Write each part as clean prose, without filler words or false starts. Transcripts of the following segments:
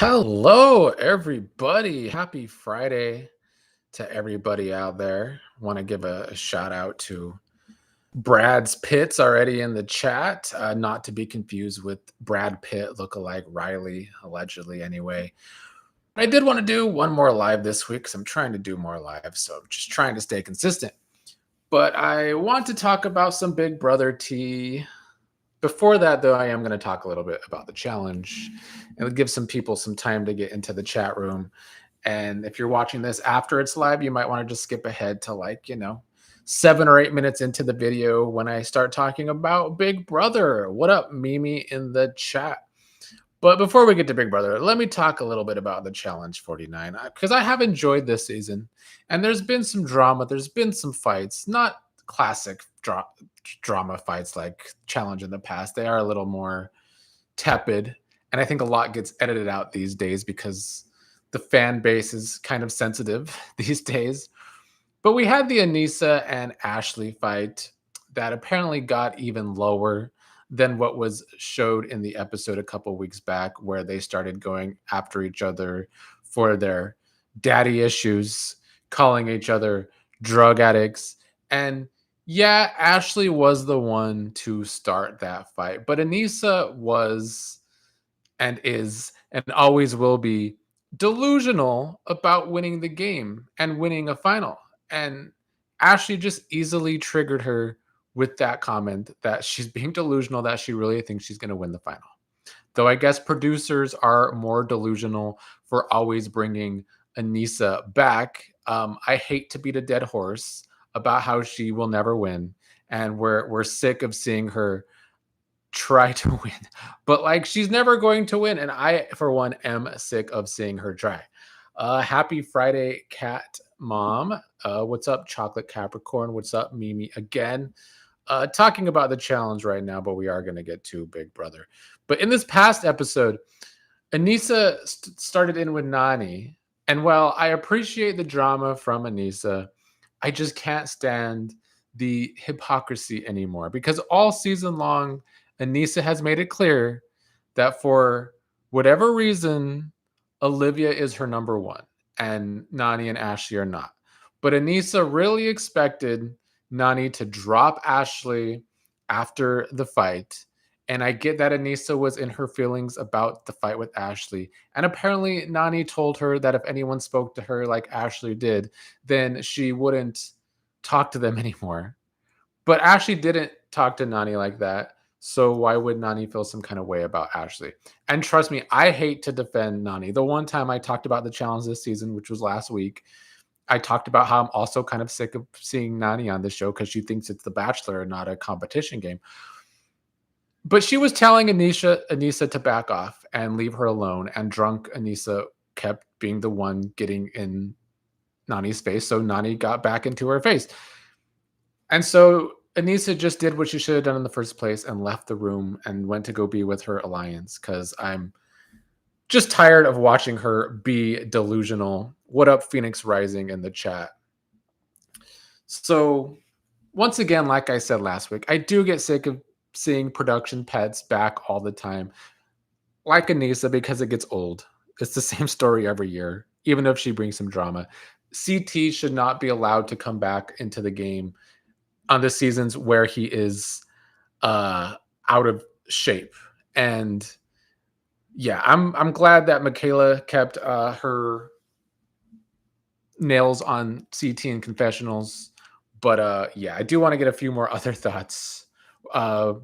Hello, everybody. Happy Friday to everybody out there. Want to give a shout out to Brad's Pitt's already in the chat. Not to be confused with Brad Pitt lookalike Riley, allegedly, anyway. I did want to do one more live this week because I'm trying to do more live. So I'm just trying to stay consistent. But I want to talk about some Big Brother tea. Before that, though, I am going to talk a little bit about the challenge and give some people some time to get into the chat room. And if you're watching this after it's live, you might want to just skip ahead to 7 or 8 minutes into the video when I start talking about Big Brother. What up, Mimi in the chat? But before we get to Big Brother, let me talk a little bit about the Challenge 49 because I have enjoyed this season and there's been some drama, there's been some fights, not classic drama fights like Challenge in the past. They are a little more tepid, and I think a lot gets edited out these days because the fan base is kind of sensitive these days. But we had the Aneesa and Ashley fight that apparently got even lower than what was showed in the episode a couple weeks back, where they started going after each other for their daddy issues, calling each other drug addicts. And yeah, Ashley was the one to start that fight, but Aneesa was and is and always will be delusional about winning the game and winning a final. And Ashley just easily triggered her with that comment that she's being delusional, that she really thinks she's going to win the final. Though I guess producers are more delusional for always bringing Aneesa back. I hate to beat a dead horse about how she will never win, and we're sick of seeing her try to win, but like she's never going to win, and I for one am sick of seeing her try. Happy Friday, Cat Mom. What's up, Chocolate Capricorn? What's up, Mimi? Again, talking about the challenge right now, but we are going to get to Big Brother. But in this past episode, Aneesa started in with Nany, and while I appreciate the drama from Aneesa, I just can't stand the hypocrisy anymore because all season long, Aneesa has made it clear that for whatever reason, Olivia is her number one and Nany and Ashley are not. But Aneesa really expected Nany to drop Ashley after the fight. And I get that Aneesa was in her feelings about the fight with Ashley. And apparently, Nany told her that if anyone spoke to her like Ashley did, then she wouldn't talk to them anymore. But Ashley didn't talk to Nany like that. So why would Nany feel some kind of way about Ashley? And trust me, I hate to defend Nany. The one time I talked about the challenge this season, which was last week, I talked about how I'm also kind of sick of seeing Nany on the show because she thinks it's The Bachelor and not a competition game. But she was telling Aneesa to back off and leave her alone. And drunk Aneesa kept being the one getting in Nany's face. So Nany got back into her face. And so Aneesa just did what she should have done in the first place and left the room and went to go be with her alliance because I'm just tired of watching her be delusional. What up, Phoenix Rising in the chat? So, once again, like I said last week, I do get sick of seeing production pets back all the time, like Aneesa, because it gets old. It's the same story every year, even if she brings some drama. CT should not be allowed to come back into the game on the seasons where he is out of shape. And yeah, I'm glad that Michaela kept her nails on CT and confessionals. But yeah, I do want to get a few more other thoughts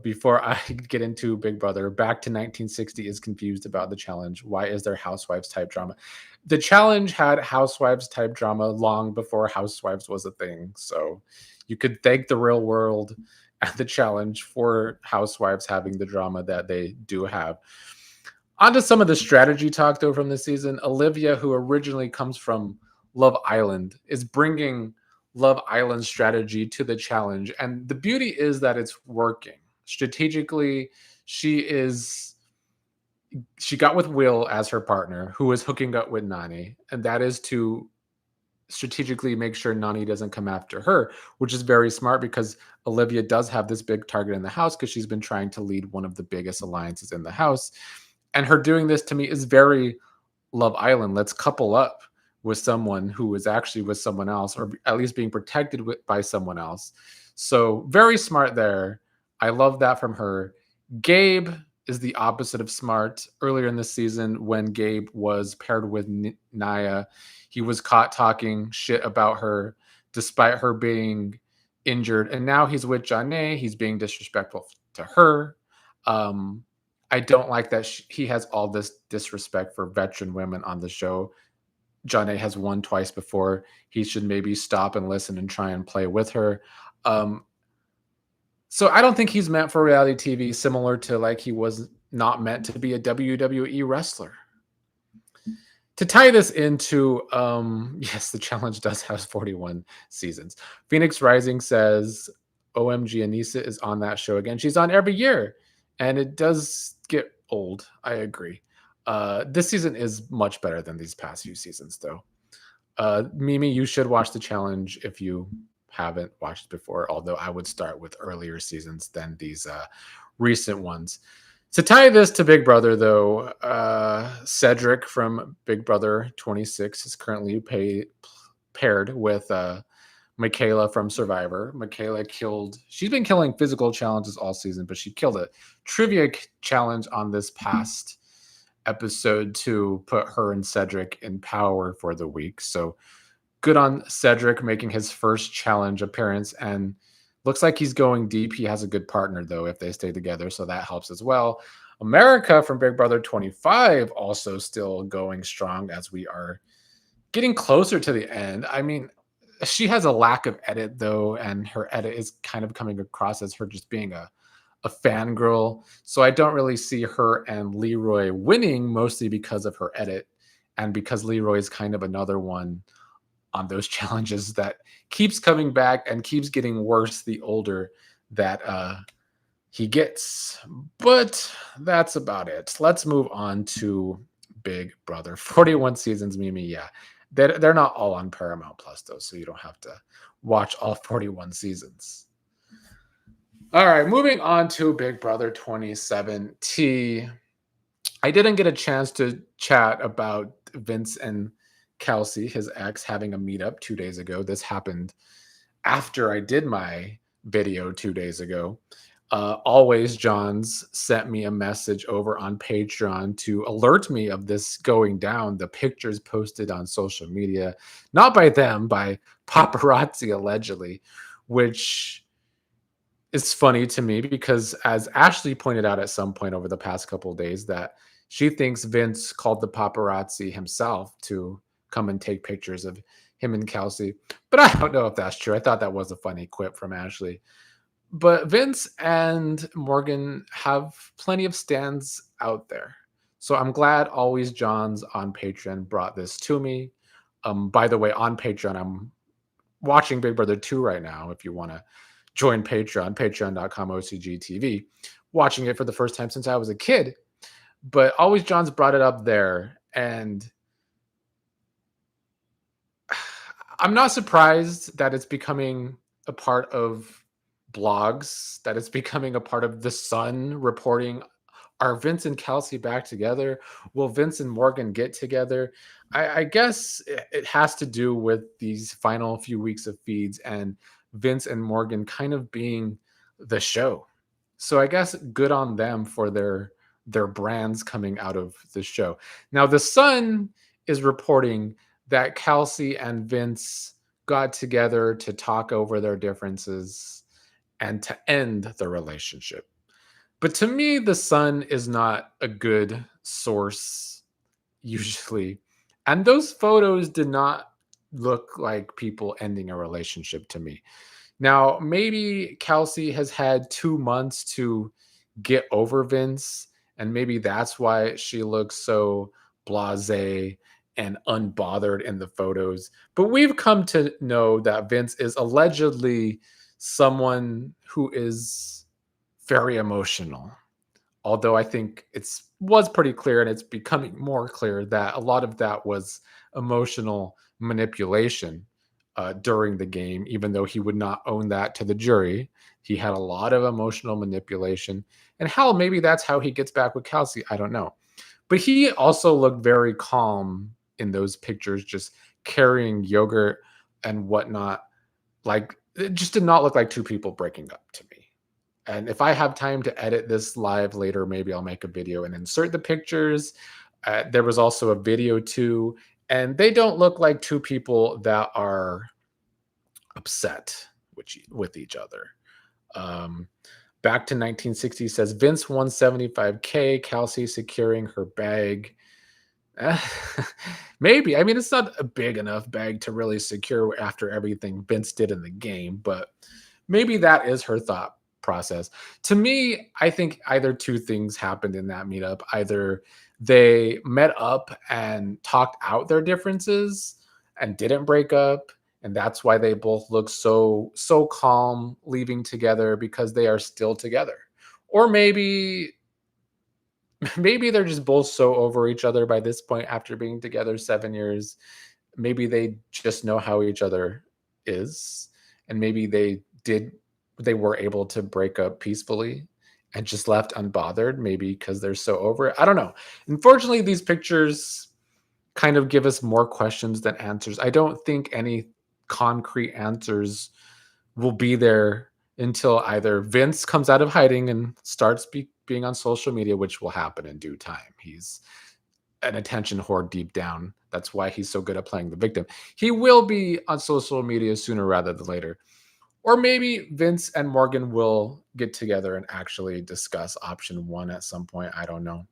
before I get into Big Brother. Back to 1960 is confused about the challenge. Why is there housewives type drama? The challenge had housewives type drama long before housewives was a thing. So you could thank the real world and the challenge for housewives having the drama that they do have. On to some of the strategy talk, though, from this season. Olivia, who originally comes from Love Island, is bringing Love Island strategy to the challenge. And the beauty is that it's working. Strategically, she got with Will as her partner, who is hooking up with Nany. And that is to strategically make sure Nany doesn't come after her, which is very smart because Olivia does have this big target in the house because she's been trying to lead one of the biggest alliances in the house. And her doing this to me is very Love Island. Let's couple up with someone who is actually with someone else, or at least being protected by someone else. So very smart there. I love that from her. Gabe is the opposite of smart. Earlier in the season, when Gabe was paired with Naya, he was caught talking shit about her despite her being injured. And now he's with Janae. He's being disrespectful to her. I don't like that he has all this disrespect for veteran women on the show. Janae has won twice before. He should maybe stop and listen and try and play with her. So I don't think he's meant for reality TV, similar to like he was not meant to be a WWE wrestler. To tie this into, yes, the challenge does have 41 seasons. Phoenix Rising says, OMG, Aneesa is on that show again. She's on every year, and it does get old. I agree. This season is much better than these past few seasons, though. Mimi, you should watch the challenge if you haven't watched before, although I would start with earlier seasons than these recent ones. To tie this to Big Brother, though, Cedric from Big Brother 26 is currently paired with Michaela from Survivor. Michaela she's been killing physical challenges all season, but she killed a trivia challenge on this past episode to put her and Cedric in power for the week. So good on Cedric making his first challenge appearance, and looks like he's going deep. He has a good partner, though, if they stay together, so that helps as well. America from Big Brother 25 also still going strong as we are getting closer to the end. I mean, she has a lack of edit, though, and her edit is kind of coming across as her just being a fangirl. So I don't really see her and Leroy winning, mostly because of her edit and because Leroy is kind of another one on those challenges that keeps coming back and keeps getting worse the older that he gets. But that's about it. Let's move on to Big Brother. 41 seasons, Mimi. Yeah, they're not all on Paramount Plus, though, so you don't have to watch all 41 seasons. All right, moving on to Big Brother 27T. I didn't get a chance to chat about Vince and Kelsey, his ex, having a meetup 2 days ago. This happened after I did my video 2 days ago. Always Johns sent me a message over on Patreon to alert me of this going down. The pictures posted on social media, not by them, by paparazzi allegedly, which is funny to me because, as Ashley pointed out at some point over the past couple of days, that she thinks Vince called the paparazzi himself to come and take pictures of him and Kelsey. But I don't know if that's true. I thought that was a funny quip from Ashley. But Vince and Morgan have plenty of stands out there. So I'm glad Always Johns on Patreon brought this to me. By the way, on Patreon, I'm watching Big Brother 2 right now. If you want to join Patreon, patreon.com/OCGTV, watching it for the first time since I was a kid. But Always Johns brought it up there, and I'm not surprised that it's becoming a part of blogs, that it's becoming a part of The Sun reporting, are Vince and Kelsey back together? Will Vince and Morgan get together? I guess it has to do with these final few weeks of feeds and Vince and Morgan kind of being the show. So I guess good on them for their brands coming out of the show. Now, The Sun is reporting that Kelsey and Vince got together to talk over their differences and to end the relationship. But to me, The Sun is not a good source usually. And those photos did not look like people ending a relationship to me. Now, maybe Kelsey has had 2 months to get over Vince, and maybe that's why she looks so blasé and unbothered in the photos. But we've come to know that Vince is allegedly someone who is very emotional. Although I think it was pretty clear, and it's becoming more clear, that a lot of that was emotional manipulation during the game, even though he would not own that to the jury. He had a lot of emotional manipulation. And hell, maybe that's how he gets back with Kelsey. I don't know. But he also looked very calm in those pictures, just carrying yogurt and whatnot. Like, it just did not look like two people breaking up to me. And if I have time to edit this live later, maybe I'll make a video and insert the pictures. There was also a video too, and they don't look like two people that are upset with each other. Um, Back to 1960 says Vince won 75K, Kelsey securing her bag. Eh, Maybe. I mean, it's not a big enough bag to really secure after everything Vince did in the game, but maybe that is her thought process. To me, I think either two things happened in that meetup. Either they met up and talked out their differences and didn't break up, and that's why they both look so calm leaving together because they are still together. Or maybe they're just both so over each other by this point after being together 7 years. Maybe they just know how each other is, and maybe they were able to break up peacefully and just left unbothered, maybe because they're so over it. I don't know. Unfortunately, these pictures kind of give us more questions than answers. I don't think any concrete answers will be there until either Vince comes out of hiding and starts being on social media, which will happen in due time. He's an attention whore deep down. That's why he's so good at playing the victim. He will be on social media sooner rather than later. Or maybe Vince and Morgan will get together and actually discuss option one at some point. I don't know.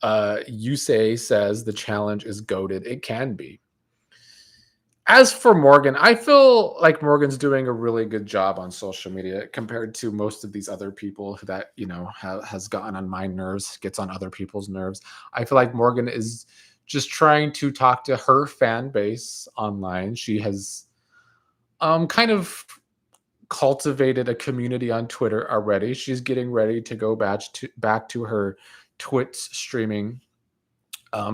Yusei says the challenge is goated. It can be. As for Morgan, I feel like Morgan's doing a really good job on social media compared to most of these other people that, has gotten on my nerves, gets on other people's nerves. I feel like Morgan is just trying to talk to her fan base online. She has kind of cultivated a community on Twitter already. She's getting ready to go back to her Twitch streaming.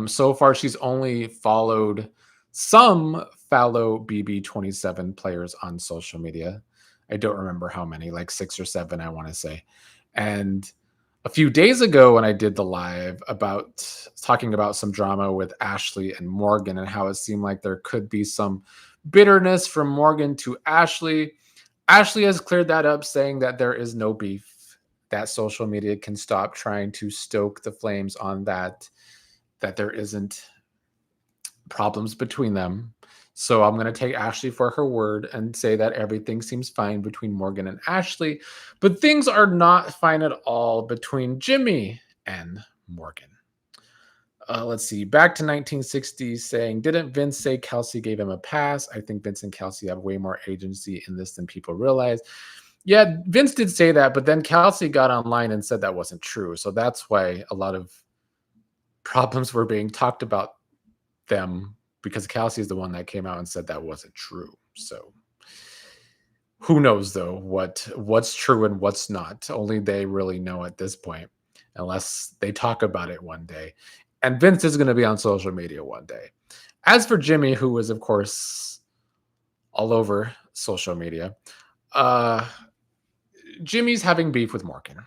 So far, she's only followed some fellow BB27 players on social media. I don't remember how many, like 6 or 7, I want to say. And a few days ago, when I did the live about talking about some drama with Ashley and Morgan and how it seemed like there could be some bitterness from Morgan to Ashley, Ashley has cleared that up, saying that there is no beef, that social media can stop trying to stoke the flames on that there isn't problems between them. So I'm going to take Ashley for her word and say that everything seems fine between Morgan and Ashley, but things are not fine at all between Jimmy and Morgan. Let's see. Back to 1960s, saying, didn't Vince say Kelsey gave him a pass? I think Vince and Kelsey have way more agency in this than people realize. Yeah, Vince did say that, but then Kelsey got online and said that wasn't true. So that's why a lot of problems were being talked about them, because Kelsey is the one that came out and said that wasn't true. So who knows though what's true and what's not? Only they really know at this point, unless they talk about it one day. And Vince is going to be on social media one day. As for Jimmy, who is of course all over social media, Jimmy's having beef with Morgan.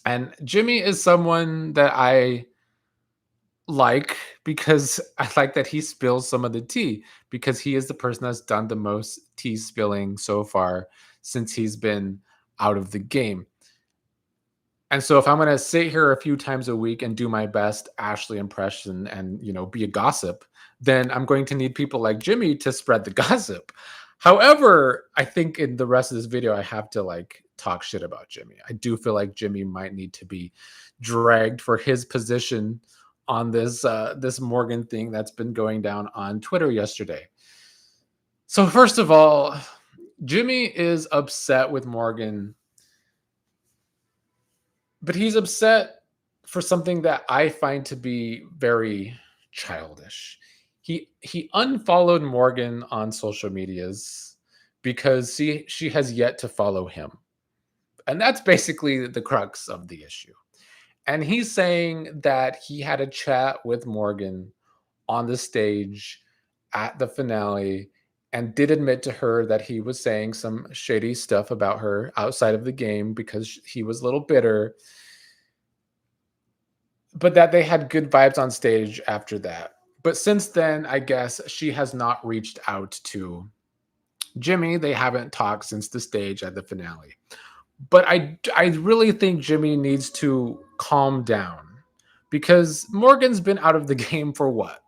And Jimmy is someone that I like, because I like that he spills some of the tea, because he is the person that's done the most tea spilling so far since he's been out of the game. And so if I'm going to sit here a few times a week and do my best Ashley impression and, be a gossip, then I'm going to need people like Jimmy to spread the gossip. However, I think in the rest of this video, I have to talk shit about Jimmy. I do feel like Jimmy might need to be dragged for his position on this Morgan thing that's been going down on Twitter yesterday. So first of all, Jimmy is upset with Morgan, but he's upset for something that I find to be very childish. He unfollowed Morgan on social medias because she has yet to follow him. And that's basically the crux of the issue. And he's saying that he had a chat with Morgan on the stage at the finale and did admit to her that he was saying some shady stuff about her outside of the game because he was a little bitter. but that they had good vibes on stage after that. But since then, I guess she has not reached out to Jimmy. They haven't talked since the stage at the finale. But I really think Jimmy needs to calm down because Morgan's been out of the game for what,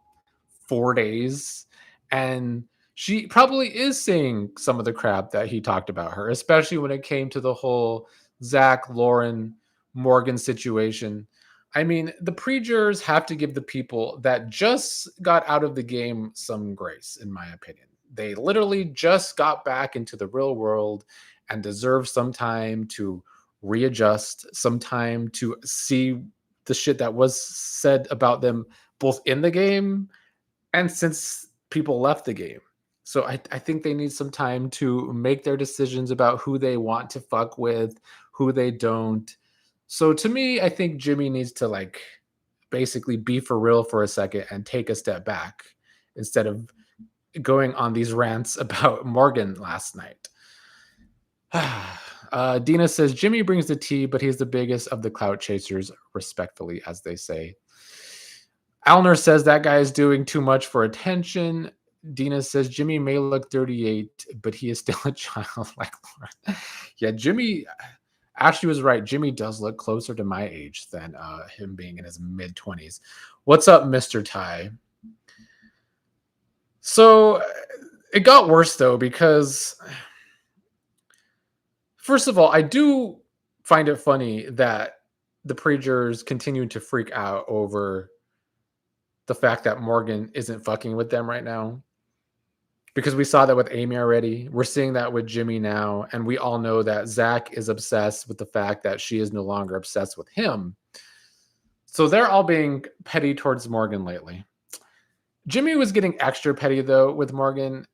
4 days, and she probably is saying some of the crap that he talked about her, especially when it came to the whole Zach, Lauren, Morgan situation. I mean, the pre-jurors have to give the people that just got out of the game some grace, in my opinion. They literally just got back into the real world and deserve some time to readjust, some time to see the shit that was said about them both in the game and since people left the game. So I think they need some time to make their decisions about who they want to fuck with, who they don't. So to me, I think Jimmy needs to like basically be for real for a second and take a step back instead of going on these rants about Morgan last night. Dina says Jimmy brings the tea, but he's the biggest of the clout chasers, respectfully, as they say. Alner says that guy is doing too much for attention. Dina says Jimmy may look 38, but he is still a child like Lauren. Yeah, Jimmy, Ashley was right. Jimmy does look closer to my age than him being in his mid 20s. What's up, Mr. Ty? So it got worse, though, because first of all, I do find it funny that the pre-jurors continue to freak out over the fact that Morgan isn't fucking with them right now. Because we saw that with Amy already. We're seeing that with Jimmy now. And we all know that Zach is obsessed with the fact that she is no longer obsessed with him. So they're all being petty towards Morgan lately. Jimmy was getting extra petty, though, with Morgan,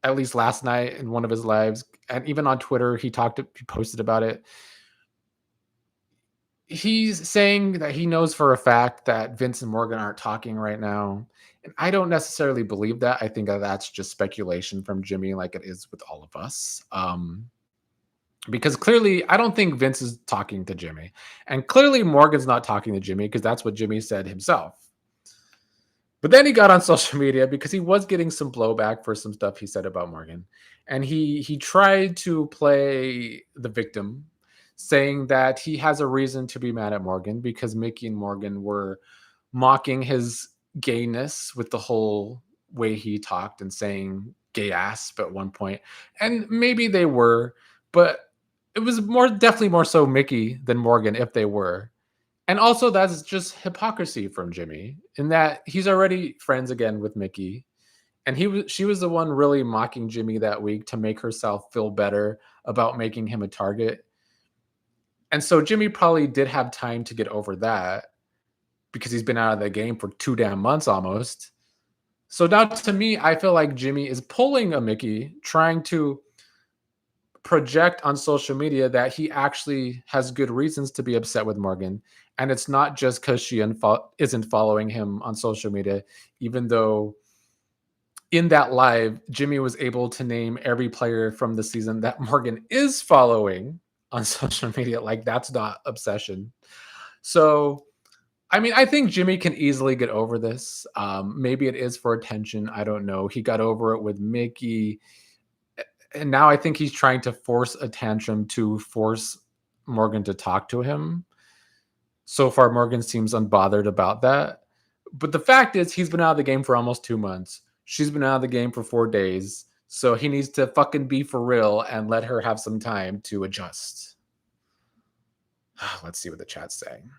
at least last night in one of his lives. And even on Twitter, he posted about it. He's saying that he knows for a fact that Vince and Morgan aren't talking right now. And I don't necessarily believe that. I think that that's just speculation from Jimmy, like it is with all of us. Because clearly, I don't think Vince is talking to Jimmy. And clearly, Morgan's not talking to Jimmy because that's what Jimmy said himself. But then he got on social media because he was getting some blowback for some stuff he said about Morgan. And he tried to play the victim, saying that he has a reason to be mad at Morgan because Mickey and Morgan were mocking his gayness with the whole way he talked and saying gay ass at one point. And maybe they were, but it was definitely more so Mickey than Morgan if they were. And also that's just hypocrisy from Jimmy in that he's already friends again with Mickey. And she was the one really mocking Jimmy that week to make herself feel better about making him a target. And so Jimmy probably did have time to get over that because he's been out of the game for 2 damn months almost. So now to me, I feel like Jimmy is pulling a Mickey, trying to project on social media that he actually has good reasons to be upset with Morgan. And it's not just because she isn't following him on social media, even though in that live, Jimmy was able to name every player from the season that Morgan is following on social media. Like, that's not obsession. So, I mean, I think Jimmy can easily get over this. Maybe it is for attention. I don't know. He got over it with Mickey. And now I think he's trying to force a tantrum to force Morgan to talk to him. So far, Morgan seems unbothered about that. But the fact is, he's been out of the game for almost 2 months. She's been out of the game for 4 days. So he needs to fucking be for real and let her have some time to adjust. Let's see what the chat's saying.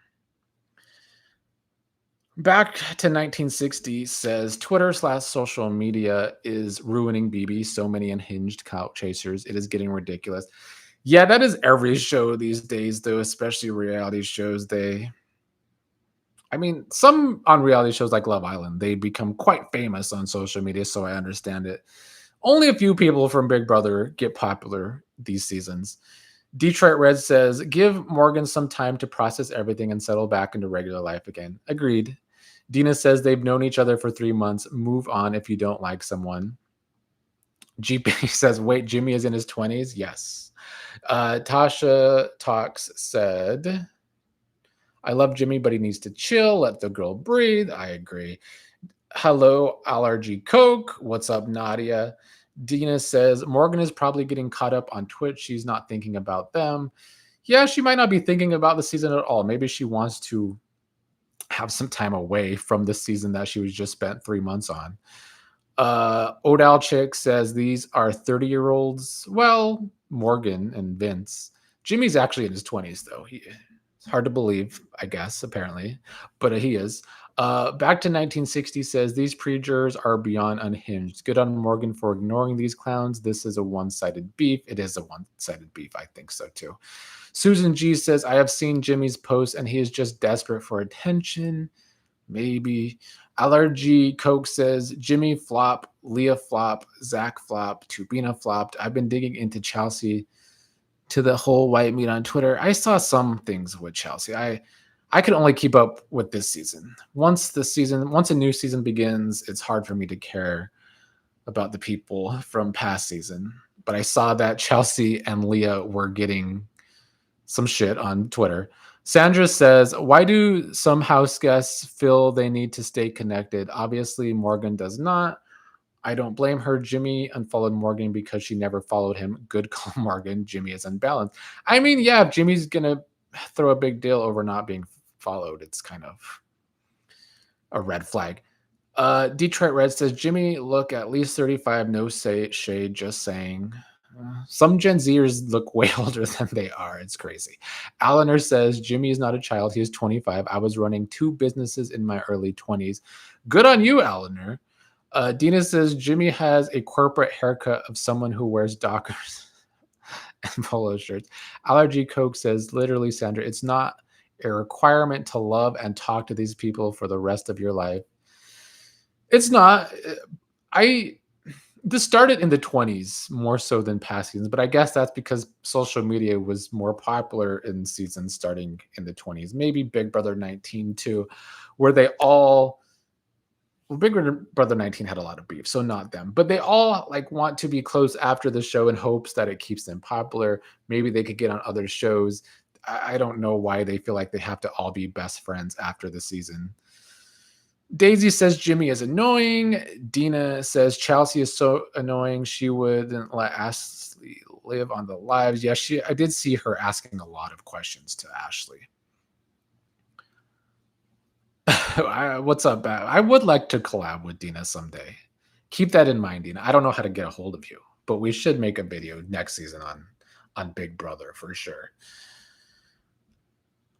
Back to 1960 says Twitter/social media is ruining BB. So many unhinged clout chasers. It is getting ridiculous. Yeah, that is every show these days, though, especially reality shows. I mean, some on reality shows like Love Island, they become quite famous on social media, so I understand it. Only a few people from Big Brother get popular these seasons. Detroit Red says, give Morgan some time to process everything and settle back into regular life again. Agreed. Dina says they've known each other for 3 months. Move on if you don't like someone. GP says, wait, Jimmy is in his 20s? Yes. Tasha Talks said, I love Jimmy, but he needs to chill, let the girl breathe. I agree. Hello, Allergy Coke. What's up, Nadia? Dina says Morgan is probably getting caught up on Twitch. She's not thinking about them. Yeah, she might not be thinking about the season at all. Maybe she wants to have some time away from the season that she was just spent 3 months on. Odal Chick says these are 30-year-olds. Well, Morgan and Vince. Jimmy's actually in his 20s, though. It's hard to believe, I guess, apparently, but he is. Back to 1960 says these pre-jurors are beyond unhinged. Good on Morgan for ignoring these clowns. This is a one-sided beef. It is a one-sided beef. I think so, too. Susan G says, I have seen Jimmy's post and he is just desperate for attention. Maybe. Allergy Coke says Jimmy flop, Leah flop, Zach flop, Tubina flopped. I've been digging into Chelsea to the whole white meat on Twitter. I saw some things with Chelsea. I could only keep up with this season. Once a new season begins, it's hard for me to care about the people from past season. But I saw that Chelsea and Leah were getting some shit on Twitter. Sandra says, why do some house guests feel they need to stay connected? Obviously, Morgan does not. I don't blame her. Jimmy unfollowed Morgan because she never followed him. Good call, Morgan. Jimmy is unbalanced. I mean, yeah, if Jimmy's going to throw a big deal over not being followed, it's kind of a red flag. Detroit Red says, Jimmy, look at least 35, no shade, just saying. Some Gen Zers look way older than they are. It's crazy. Eleanor says, Jimmy is not a child. He is 25. I was running 2 businesses in my early 20s. Good on you, Eleanor. Dina says, Jimmy has a corporate haircut of someone who wears Dockers and polo shirts. Allergy Coke says, literally, Sandra, it's not a requirement to love and talk to these people for the rest of your life. It's not. This started in the 20s more so than past seasons, but I guess that's because social media was more popular in seasons starting in the 20s. Maybe Big Brother 19 too, where they all Big Brother 19 had a lot of beef, so not them, but they all like want to be close after the show in hopes that it keeps them popular. Maybe they could get on other shows. I don't know why they feel like they have to all be best friends after the season. Daisy says Jimmy is annoying. Dina says Chelsea is so annoying. She wouldn't let Ashley live on the lives. Yeah, I did see her asking a lot of questions to Ashley. What's up, Bat? I would like to collab with Dina someday. Keep that in mind, Dina. I don't know how to get a hold of you, but we should make a video next season on Big Brother for sure.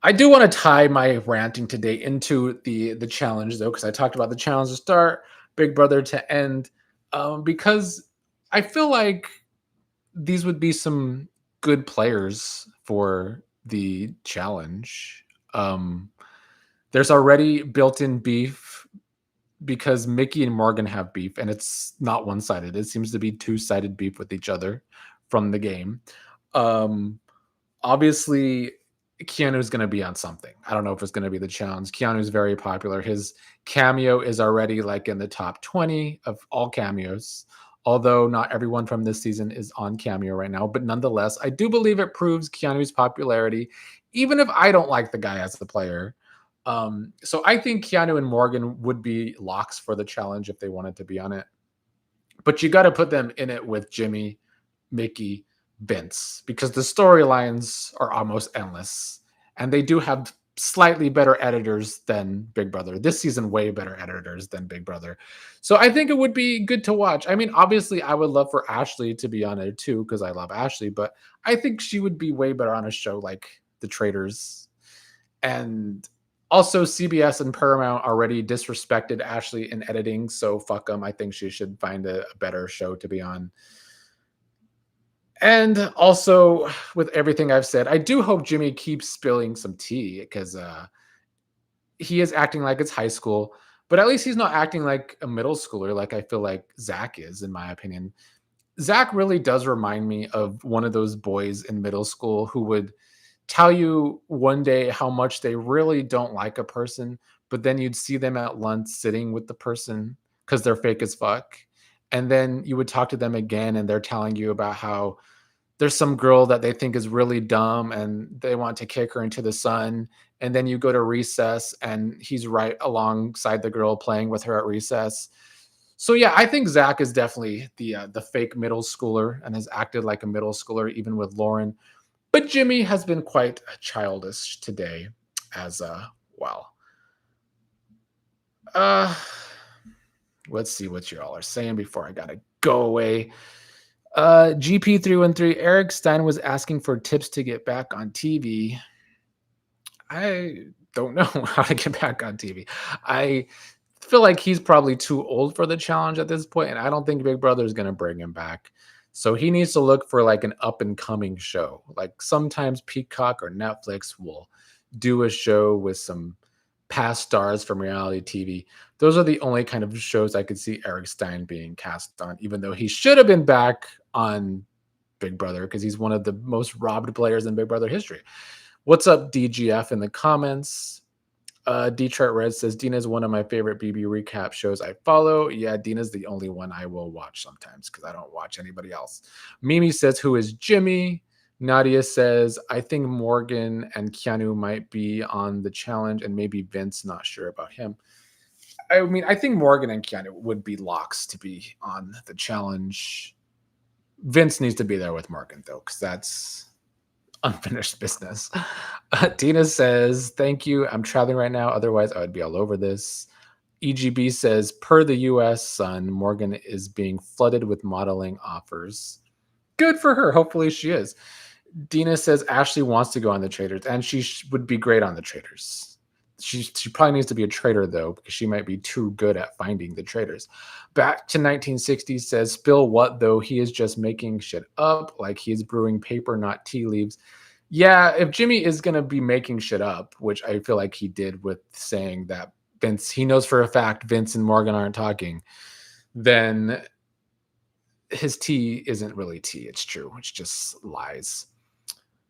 I do want to tie my ranting today into the challenge, though, because I talked about the challenge to start, Big Brother to end, because I feel like these would be some good players for the challenge. There's already built-in beef because Mickey and Morgan have beef, and it's not one-sided. It seems to be two-sided beef with each other from the game. Obviously, Keanu's going to be on something. I don't know if it's going to be the challenge. Keanu's very popular. His cameo is already like in the top 20 of all cameos, although not everyone from this season is on cameo right now. But nonetheless, I do believe it proves Keanu's popularity, even if I don't like the guy as the player. So I think Keanu and Morgan would be locks for the challenge if they wanted to be on it. But you got to put them in it with Jimmy, Mickey, Vince, because the storylines are almost endless, and they do have slightly better editors than Big Brother. This season, way better editors than Big Brother. So I think it would be good to watch. I mean, obviously, I would love for Ashley to be on it too, because I love Ashley, but I think she would be way better on a show like The Traitors. And also, CBS and Paramount already disrespected Ashley in editing, so fuck them. I think she should find a better show to be on. And also, with everything I've said, I do hope Jimmy keeps spilling some tea because he is acting like it's high school, but at least he's not acting like a middle schooler like I feel like Zach is, in my opinion. Zach really does remind me of one of those boys in middle school who would tell you one day how much they really don't like a person, but then you'd see them at lunch sitting with the person because they're fake as fuck. And then you would talk to them again and they're telling you about how there's some girl that they think is really dumb and they want to kick her into the sun. And then you go to recess and he's right alongside the girl playing with her at recess. So yeah, I think Zach is definitely the fake middle schooler and has acted like a middle schooler even with Lauren. But Jimmy has been quite childish today as well. Uh let's see what you all are saying before I gotta go away. GP313, Eric Stein was asking for tips to get back on TV. I don't know how to get back on TV. I feel like he's probably too old for the challenge at this point, and I don't think Big Brother is going to bring him back. So he needs to look for like an up and coming show. Like sometimes Peacock or Netflix will do a show with some past stars from reality TV. Those are the only kind of shows I could see Eric Stein being cast on, even though he should have been back on Big Brother because he's one of the most robbed players in Big Brother history. What's up, DGF in the comments? Detroit Red says, Dina is one of my favorite BB recap shows I follow. Yeah, Dina's the only one I will watch sometimes because I don't watch anybody else. Mimi says, who is Jimmy? Nadia says, I think Morgan and Keanu might be on the challenge and maybe Vince, not sure about him. I mean, I think Morgan and Keanu would be locks to be on the challenge. Vince needs to be there with Morgan, though, because that's unfinished business. Tina says, thank you. I'm traveling right now. Otherwise, I would be all over this. EGB says, per the US Sun, Morgan is being flooded with modeling offers. Good for her. Hopefully she is. Dina says, Ashley wants to go on the Traders, and she would be great on the Traders. She probably needs to be a trader, though, because she might be too good at finding the traders. Back to 1960 says, spill what, though? He is just making shit up, like he's brewing paper, not tea leaves. Yeah, if Jimmy is going to be making shit up, which I feel like he did with saying that Vince, he knows for a fact Vince and Morgan aren't talking, then his tea isn't really tea. It's true. It's just lies.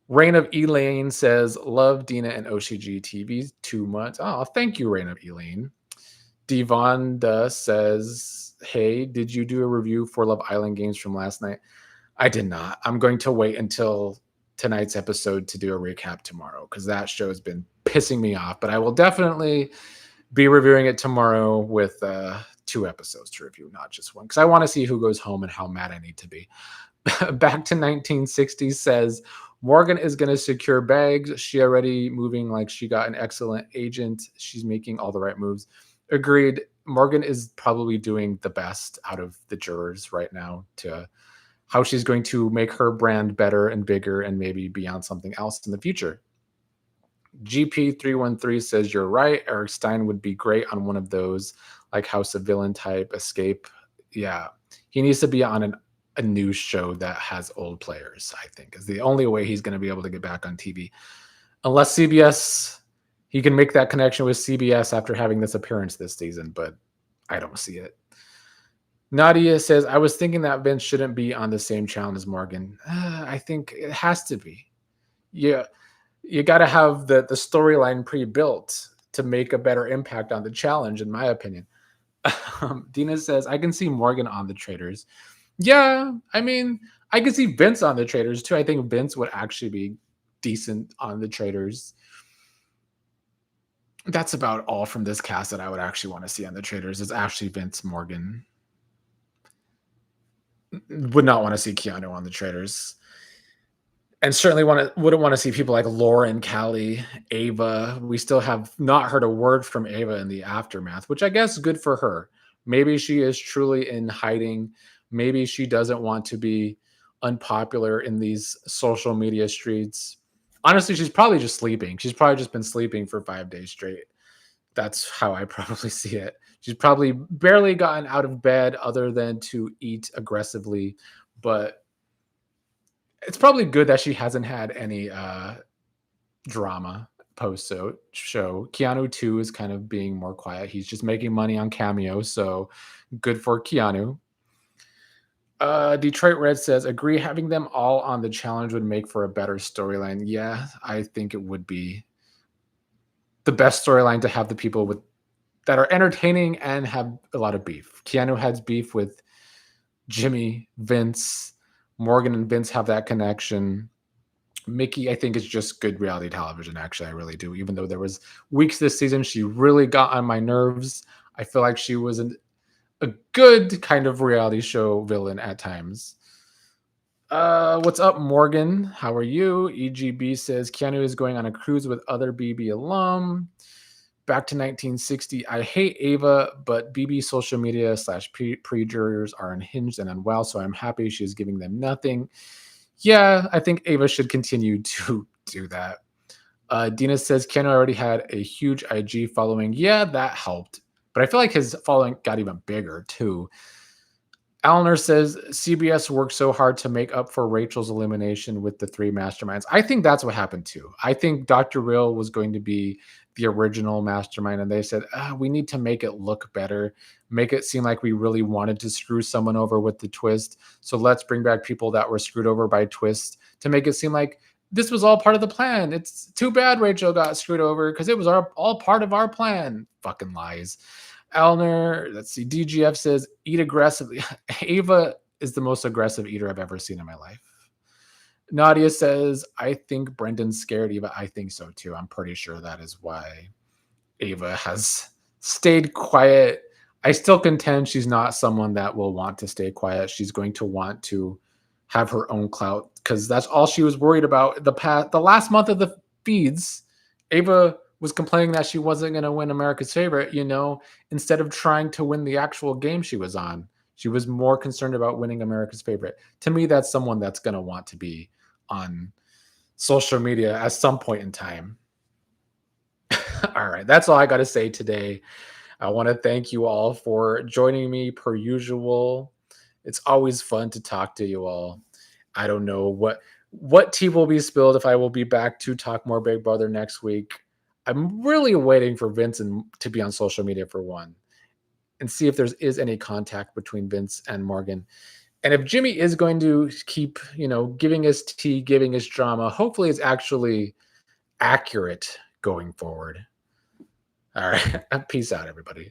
Reign of Elaine says, love Dina and OCG TV too much. Oh, thank you, Reign of Elaine. Devonda says, hey, did you do a review for Love Island games from last night? I did not. I'm going to wait until tonight's episode to do a recap tomorrow because that show has been pissing me off. But I will definitely be reviewing it tomorrow with 2 episodes to review, not just one, because I want to see who goes home and how mad I need to be. Back to 1960 says, Morgan is going to secure bags. She already moving like she got an excellent agent. She's making all the right moves. Agreed. Morgan is probably doing the best out of the jurors right now to how she's going to make her brand better and bigger and maybe be on something else in the future. GP313 says, you're right. Eric Stein would be great on one of those, like House of Villain type escape. Yeah. He needs to be on a news show that has old players, I think, is the only way he's going to be able to get back on TV. Unless CBS, he can make that connection with CBS after having this appearance this season, but I don't see it. Nadia says, I was thinking that Vince shouldn't be on the same channel as Morgan. I think it has to be. Yeah, you got to have the storyline pre-built to make a better impact on the challenge, in my opinion. Dina says, I can see Morgan on the Traders. Yeah, I mean, I can see Vince on the Traders too. I think Vince would actually be decent on the Traders. That's about all from this cast that I would actually want to see on the Traders is Ashley, Vince, Morgan. Would not want to see Keanu on the Traders. And certainly wouldn't want to see people like Lauren, Callie, Ava. We still have not heard a word from Ava in the aftermath, which I guess is good for her. Maybe she is truly in hiding. Maybe she doesn't want to be unpopular in these social media streets. Honestly, she's probably just sleeping. She's probably just been sleeping for 5 days straight. That's how I probably see it. She's probably barely gotten out of bed other than to eat aggressively, but it's probably good that she hasn't had any drama post show. Keanu too is kind of being more quiet. He's just making money on cameos, so good for Keanu. Detroit Red says, agree, having them all on the challenge would make for a better storyline. Yeah, I think it would be the best storyline to have the people with that are entertaining and have a lot of beef. Keanu has beef with Jimmy, Vince, Morgan and Vince have that connection. Mickey, I think, is just good reality television. Actually, I really do. Even though there was weeks this season, she really got on my nerves. I feel like she was a good kind of reality show villain at times. What's up, Morgan? How are you? EGB says Keanu is going on a cruise with other BB alum. Back to 1960. I hate Ava, but BB social media slash pre-jurors are unhinged and unwell, so I'm happy she's giving them nothing. Yeah, I think Ava should continue to do that. Dina says Keanu already had a huge IG following. Yeah, that helped. But I feel like his following got even bigger too. Alner says CBS worked so hard to make up for Rachel's elimination with the three masterminds. I think that's what happened too. I think Dr. Real was going to be the original mastermind, and they said, we need to make it look better, make it seem like we really wanted to screw someone over with the twist. So let's bring back people that were screwed over by twist to make it seem like this was all part of the plan. It's too bad Rachel got screwed over because it was all part of our plan. Fucking lies. Alner, let's see. DGF says, eat aggressively. Ava is the most aggressive eater I've ever seen in my life. Nadia says, I think Brendan's scared Ava. I think so too. I'm pretty sure that is why Ava has stayed quiet. I still contend she's not someone that will want to stay quiet. She's going to want to have her own clout because that's all she was worried about. The last month of the feeds, Ava was complaining that she wasn't going to win America's Favorite, instead of trying to win the actual game she was on. She was more concerned about winning America's Favorite. To me, that's someone that's going to want to be on social media at some point in time. All right, that's all I got to say today. I want to thank you all for joining me per usual. It's always fun to talk to you all. I don't know what tea will be spilled if I will be back to talk more Big Brother next week. I'm really waiting for Vincent to be on social media for one and see if there is any contact between Vince and Morgan. And if Jimmy is going to keep, giving us tea, giving us drama, hopefully it's actually accurate going forward. All right. Peace out, everybody.